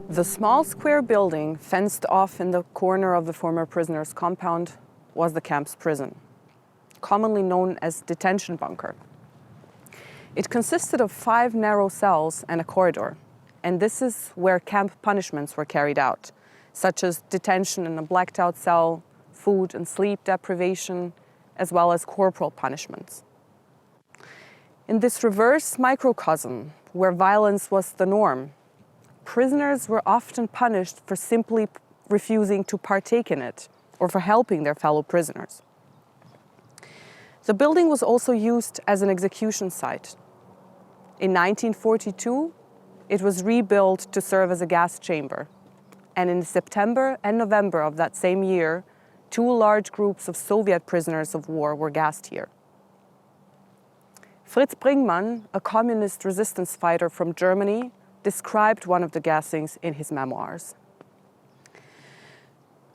The small square building fenced off in the corner of the former prisoners' compound was the camp's prison, commonly known as detention bunker. It consisted of 5 narrow cells and a corridor, and this is where camp punishments were carried out, such as detention in a blacked-out cell, food and sleep deprivation, as well as corporal punishments. In this reverse microcosm, where violence was the norm, prisoners were often punished for simply refusing to partake in it or for helping their fellow prisoners. The building was also used as an execution site. In 1942, it was rebuilt to serve as a gas chamber. And in September and November of that same year, 2 large groups of Soviet prisoners of war were gassed here. Fritz Bringmann, a communist resistance fighter from Germany, described one of the gassings in his memoirs.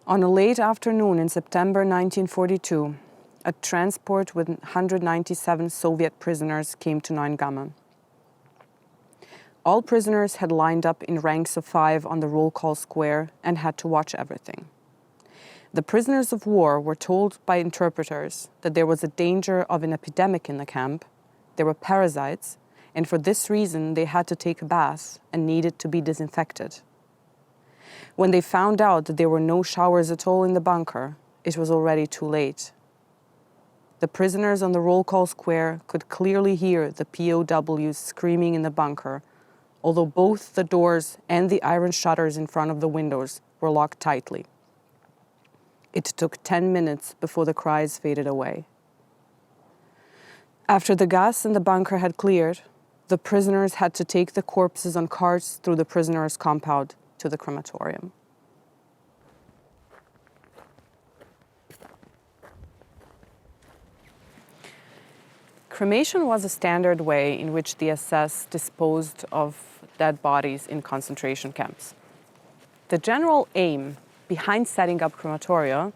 On a late afternoon in September 1942, a transport with 197 Soviet prisoners came to Neuengamme. All prisoners had lined up in ranks of 5 on the roll call square and had to watch everything. The prisoners of war were told by interpreters that there was a danger of an epidemic in the camp, there were parasites, and for this reason they had to take a bath and needed to be disinfected. When they found out that there were no showers at all in the bunker, it was already too late. The prisoners on the roll call square could clearly hear the POWs screaming in the bunker, although both the doors and the iron shutters in front of the windows were locked tightly. It took 10 minutes before the cries faded away. After the gas in the bunker had cleared, the prisoners had to take the corpses on carts through the prisoners' compound to the crematorium. Cremation was a standard way in which the SS disposed of dead bodies in concentration camps. The general aim behind setting up crematoria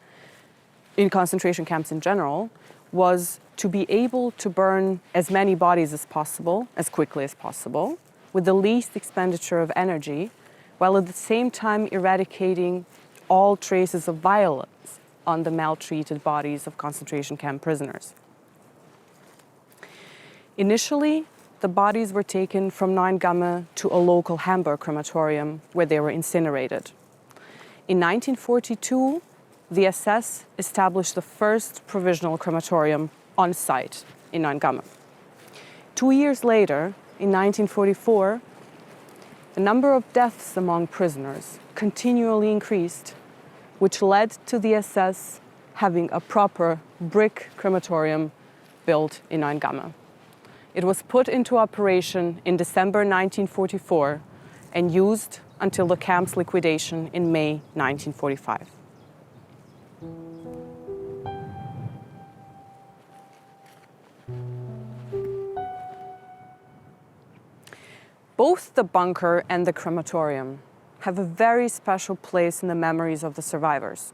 in concentration camps in general was to be able to burn as many bodies as possible, as quickly as possible, with the least expenditure of energy, while at the same time eradicating all traces of violence on the maltreated bodies of concentration camp prisoners. Initially, the bodies were taken from Neuengamme to a local Hamburg crematorium where they were incinerated. In 1942, the SS established the first provisional crematorium on site in Neuengamme. 2 years later, in 1944, the number of deaths among prisoners continually increased, which led to the SS having a proper brick crematorium built in Neuengamme. It was put into operation in December 1944 and used until the camp's liquidation in May 1945. Both the bunker and the crematorium have a very special place in the memories of the survivors.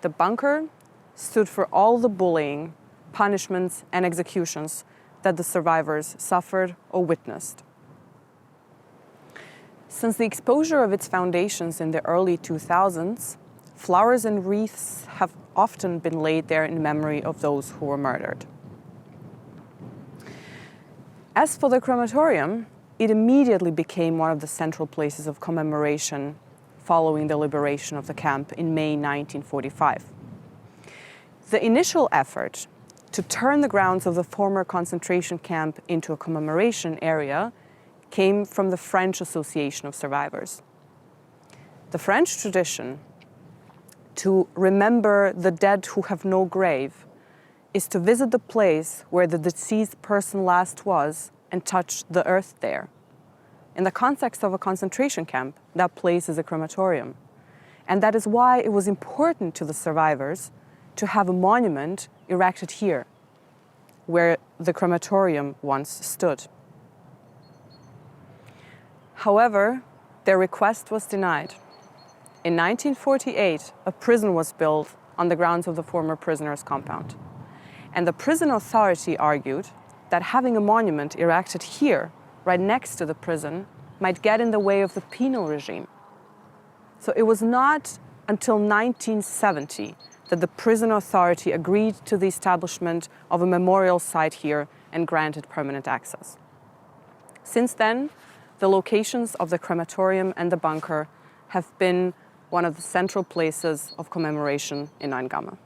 The bunker stood for all the bullying, punishments, and executions that the survivors suffered or witnessed. Since the exposure of its foundations in the early 2000s, flowers and wreaths have often been laid there in memory of those who were murdered. As for the crematorium, it immediately became one of the central places of commemoration following the liberation of the camp in May 1945. The initial effort to turn the grounds of the former concentration camp into a commemoration area came from the French Association of Survivors. The French tradition to remember the dead who have no grave is to visit the place where the deceased person last was and touch the earth there. In the context of a concentration camp, that place is a crematorium. And that is why it was important to the survivors to have a monument erected here, where the crematorium once stood. However, their request was denied. In 1948, a prison was built on the grounds of the former prisoners' compound. And the prison authority argued that having a monument erected here, right next to the prison, might get in the way of the penal regime. So it was not until 1970 that the prison authority agreed to the establishment of a memorial site here and granted permanent access. Since then, the locations of the crematorium and the bunker have been one of the central places of commemoration in Neuengamme.